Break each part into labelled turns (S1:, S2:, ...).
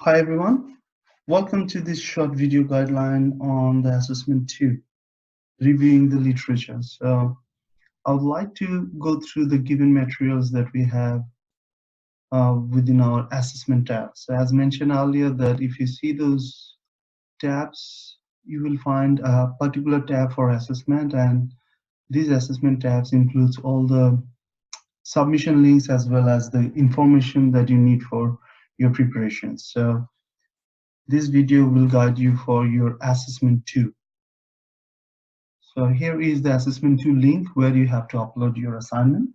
S1: Hi everyone, welcome to this short video guideline on the assessment 2, reviewing the literature. So I would like to go through the given materials that we have within our assessment tab. So as mentioned earlier, that if you see those tabs, you will find a particular tab for assessment, and these assessment tabs includes all the submission links as well as the information that you need for your preparation. So this video will guide you for your assessment 2. So here is the assessment 2 link where you have to upload your assignment.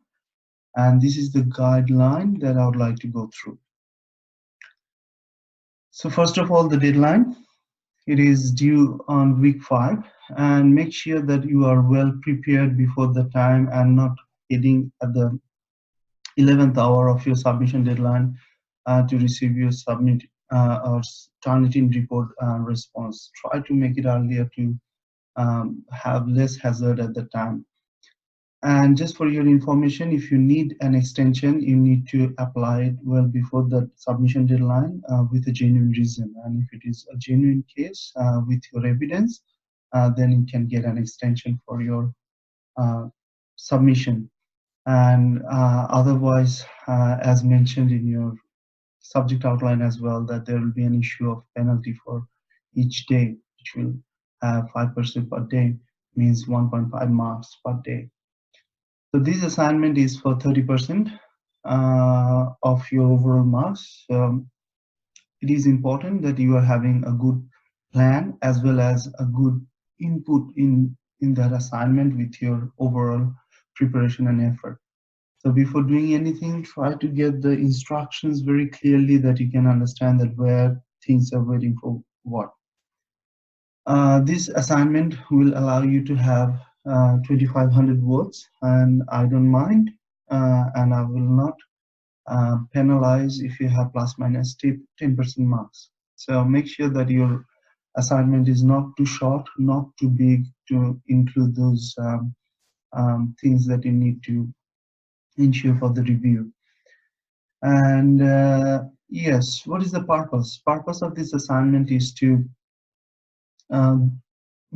S1: And this is the guideline that I would like to go through. So first of all, the deadline. It is due on week 5, and make sure that you are well prepared before the time and not heading at the 11th hour of your submission deadline to receive your submit or Turnitin report response. Try to make it earlier to have less hazard at the time. And just for your information, if you need an extension, you need to apply it well before the submission deadline with a genuine reason. And if it is a genuine case with your evidence, then you can get an extension for your submission. And otherwise, as mentioned in your subject outline as well, that there will be an issue of penalty for each day, which will have 5% per day, means 1.5 marks per day. So this assignment is for 30% of your overall marks. It is important that you are having a good plan as well as a good input in that assignment with your overall preparation and effort. So before doing anything, try to get the instructions very clearly that you can understand that where things are waiting for what. This assignment will allow you to have 2,500 words, and I don't mind, and I will not penalize if you have plus minus 10% marks. So make sure that your assignment is not too short, not too big to include those things that you need to ensure for the review. And yes, what is the purpose? Purpose of this assignment is to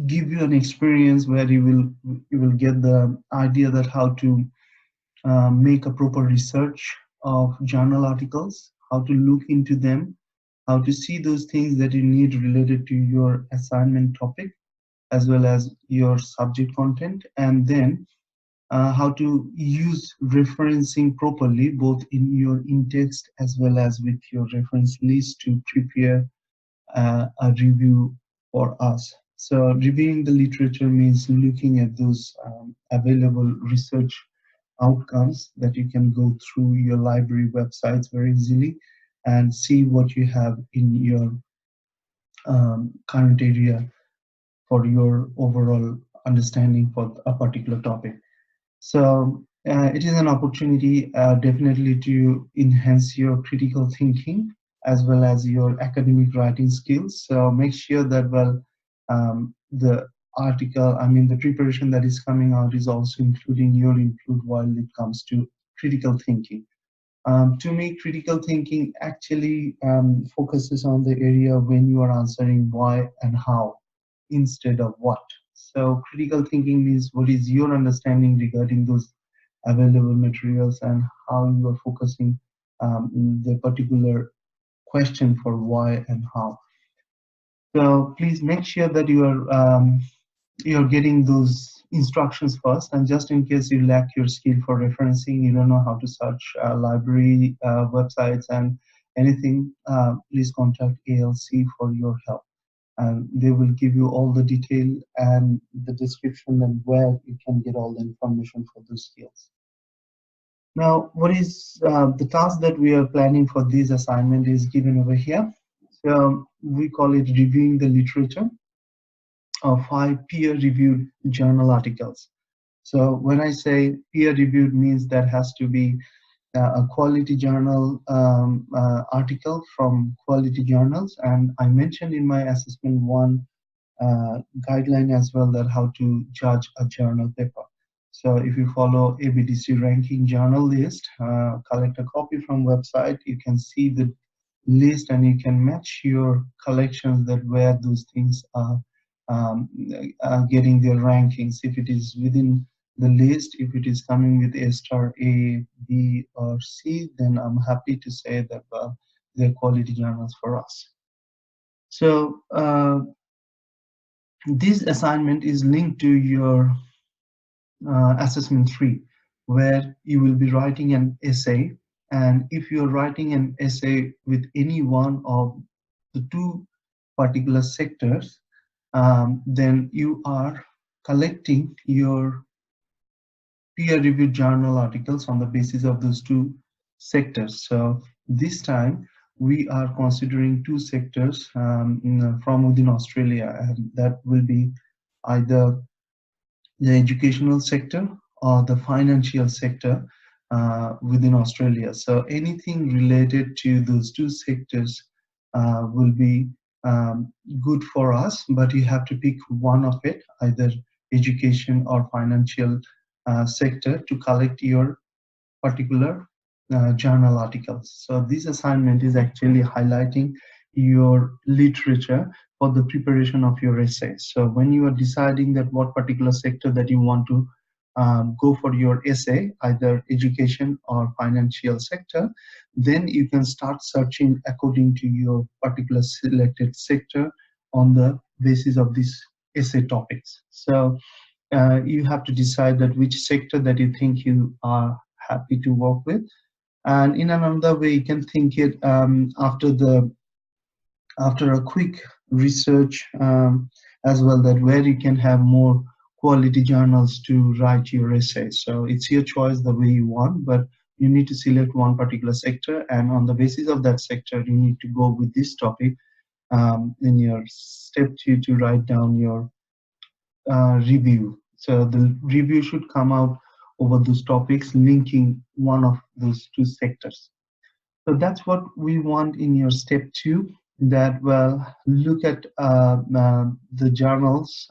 S1: give you an experience where you will get the idea that how to make a proper research of journal articles, how to look into them, how to see those things that you need related to your assignment topic as well as your subject content, and then how to use referencing properly both in your in-text as well as with your reference list to prepare a review for us. So reviewing the literature means looking at those available research outcomes that you can go through your library websites very easily and see what you have in your current area for your overall understanding for a particular topic. So it is an opportunity definitely to enhance your critical thinking as well as your academic writing skills. So make sure that the article, the preparation that is coming out is also including your input while it comes to critical thinking. To me, critical thinking actually focuses on the area when you are answering why and how instead of what. So critical thinking means what is your understanding regarding those available materials and how you are focusing the particular question for why and how. So please make sure that you're getting those instructions first, and just in case you lack your skill for referencing, you don't know how to search library websites and anything, please contact ALC for your help, and they will give you all the detail and the description and where you can get all the information for those skills. Now, what is the task that we are planning for this assignment is given over here. So we call it reviewing the literature of 5 peer-reviewed journal articles. So when I say peer-reviewed, means that has to be a quality journal article from quality journals. And I mentioned in my assessment 1 guideline as well that how to judge a journal paper. So if you follow ABDC ranking journal list, collect a copy from website, you can see the list, and you can match your collections that where those things are getting their rankings. If it is within the list, if it is coming with A star, A, B, or C, then I'm happy to say that they're quality journals for us. So this assignment is linked to your assessment 3, where you will be writing an essay. And if you're writing an essay with any one of the two particular sectors, then you are collecting your peer-reviewed journal articles on the basis of those two sectors. So this time we are considering two sectors from within Australia, and that will be either the educational sector or the financial sector within Australia. So anything related to those two sectors will be good for us, but you have to pick one of it, either education or financial sector, to collect your particular journal articles. So this assignment is actually highlighting your literature for the preparation of your essay. So when you are deciding that what particular sector that you want to go for your essay, either education or financial sector, then you can start searching according to your particular selected sector on the basis of these essay topics. So you have to decide that which sector that you think you are happy to work with. And in another way, you can think it after a quick research as well, that where you can have more quality journals to write your essay. So it's your choice the way you want, but you need to select one particular sector, and on the basis of that sector, you need to go with this topic in your step 2 to write down your review. So the review should come out over those topics, linking one of those two sectors. So that's what we want in your step 2. That well, look at the journals,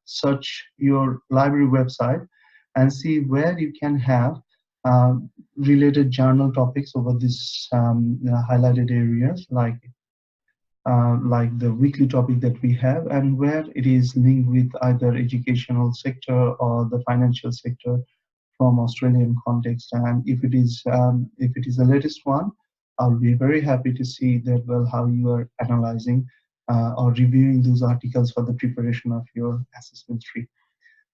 S1: search your library website, and see where you can have uh, related journal topics over these highlighted areas, like the weekly topic that we have, and where it is linked with either educational sector or the financial sector from Australian context. And if it is the latest one, I'll be very happy to see that well how you are analyzing or reviewing those articles for the preparation of your assessment 3.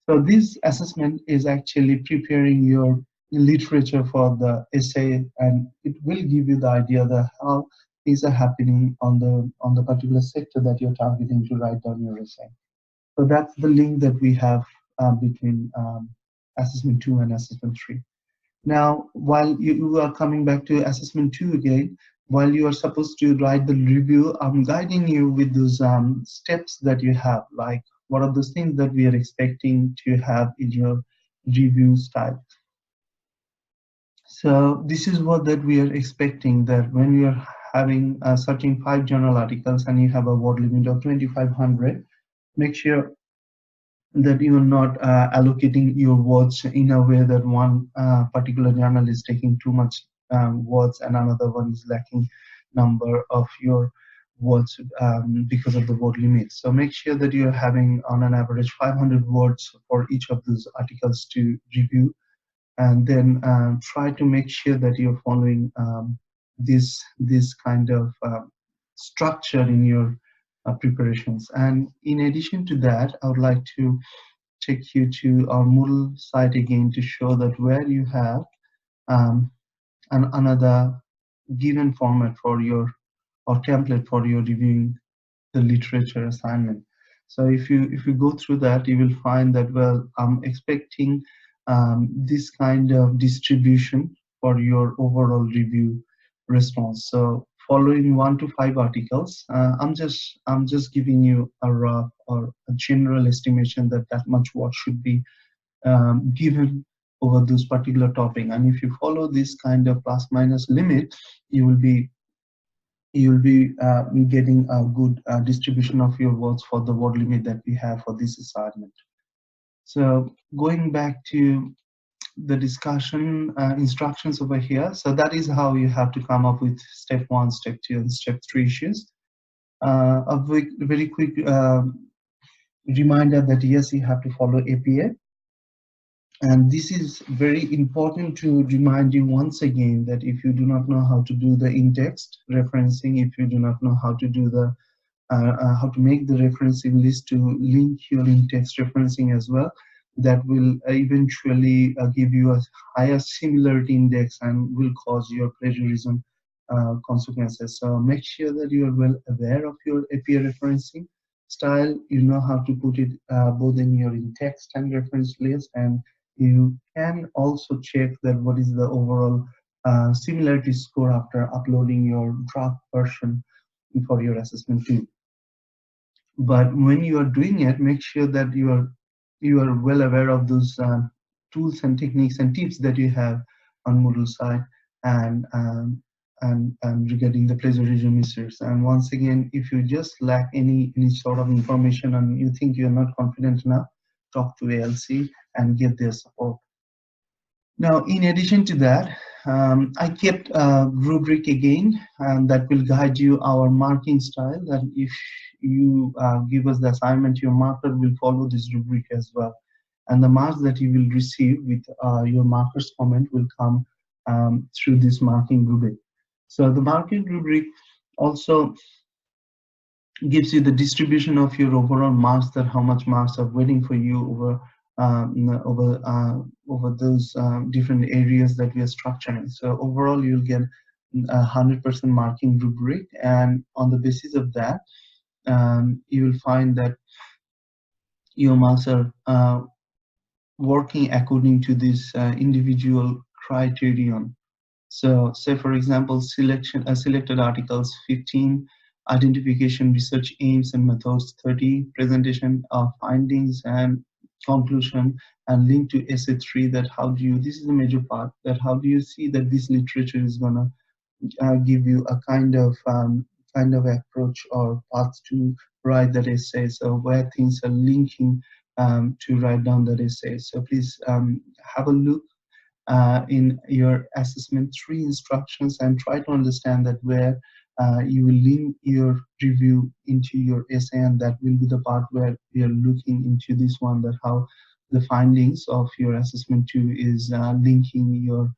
S1: So this assessment is actually preparing your literature for the essay, and it will give you the idea that how things are happening on the particular sector that you're targeting to write down your essay. So that's the link that we have between assessment 2 and assessment 3. Now, while you are coming back to assessment 2 again, while you are supposed to write the review, I'm guiding you with those steps that you have, like what are those things that we are expecting to have in your review style. So this is what that we are expecting, that when you are having searching 5 journal articles and you have a word limit of 2500, make sure that you are not allocating your words in a way that one particular journal is taking too much words and another one is lacking number of your words because of the word limit. So make sure that you're having on an average 500 words for each of those articles to review, and then try to make sure that you're following this kind of structure in your preparations. And in addition to that, I would like to take you to our Moodle site again to show that where you have another given format for your or template for your reviewing the literature assignment. So if you go through that, you will find that well, I'm expecting this kind of distribution for your overall review response. So following 1 to 5 articles, I'm just giving you a rough or a general estimation that that much work should be given over this particular topic. And if you follow this kind of plus minus limit, you will be getting a good distribution of your words for the word limit that we have for this assignment. So going back to the discussion instructions over here. So that is how you have to come up with step 1, step 2, and step 3 issues. A very quick reminder that yes, you have to follow APA. And this is very important to remind you once again that if you do not know how to do the in-text referencing, if you do not know how to do the how to make the referencing list to link your in-text referencing as well, that will eventually give you a higher similarity index and will cause your plagiarism consequences. So make sure that you are well aware of your APA referencing style. You know how to put it both in your in-text and reference list, and you can also check that what is the overall similarity score after uploading your draft version for your assessment tool. But when you are doing it, make sure that you are well aware of those tools and techniques and tips that you have on Moodle side, and regarding the plagiarism issues. And once again, if you just lack any sort of information and you think you're not confident enough, talk to ALC and get their support. Now, in addition to that, I kept a rubric again, and that will guide you our marking style. That if you give us the assignment, your marker will follow this rubric as well. And the marks that you will receive with your markers comment will come through this marking rubric. So the marking rubric also gives you the distribution of your overall marks, that how much marks are waiting for you over over those different areas that we are structuring. So overall, you'll get 100% marking rubric, and on the basis of that, you will find that your marks are working according to this individual criterion. So say for example, selected articles 15, identification, research aims and methods 30, presentation of findings and conclusion, and link to essay 3, that how do you, this is the major part, that how do you see that this literature is gonna give you a kind of approach or path to write that essay, so where things are linking to write down that essay. So please have a look in your assessment 3 instructions and try to understand that where you will link your review into your essay, and that will be the part where we are looking into this one, that how the findings of your assessment 2 is linking your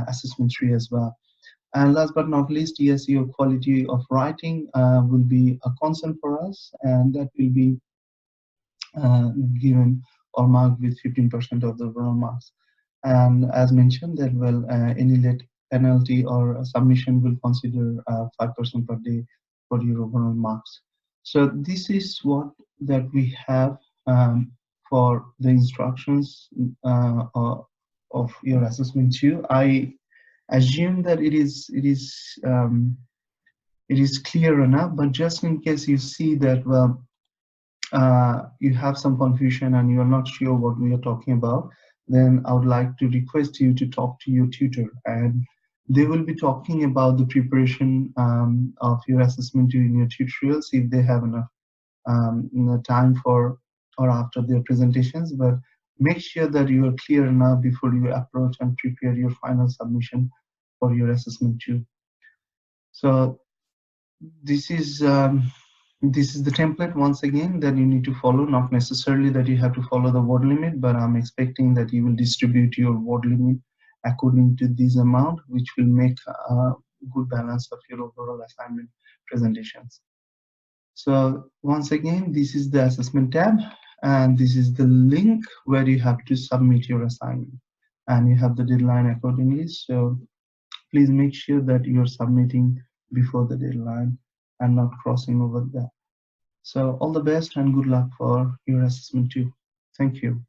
S1: assessment 3 as well. And last but not least, yes, your quality of writing will be a concern for us, and that will be given or marked with 15% of the overall marks. And as mentioned that, well, any late penalty or submission will consider 5% per day for your overall marks. So this is what that we have for the instructions of your assessment 2. I assume that it is clear enough, but just in case you see that, well, you have some confusion and you are not sure what we are talking about, then I would like to request you to talk to your tutor, and they will be talking about the preparation of your assessment during your tutorials if they have enough time for or after their presentations. But make sure that you are clear enough before you approach and prepare your final submission for your assessment 2. So this is the template once again that you need to follow. Not necessarily that you have to follow the word limit, but I'm expecting that you will distribute your word limit according to this amount, which will make a good balance of your overall assignment presentations. So once again, this is the assessment tab, and this is the link where you have to submit your assignment, and you have the deadline accordingly. So please make sure that you're submitting before the deadline and not crossing over that. So all the best and good luck for your assessment 2. Thank you.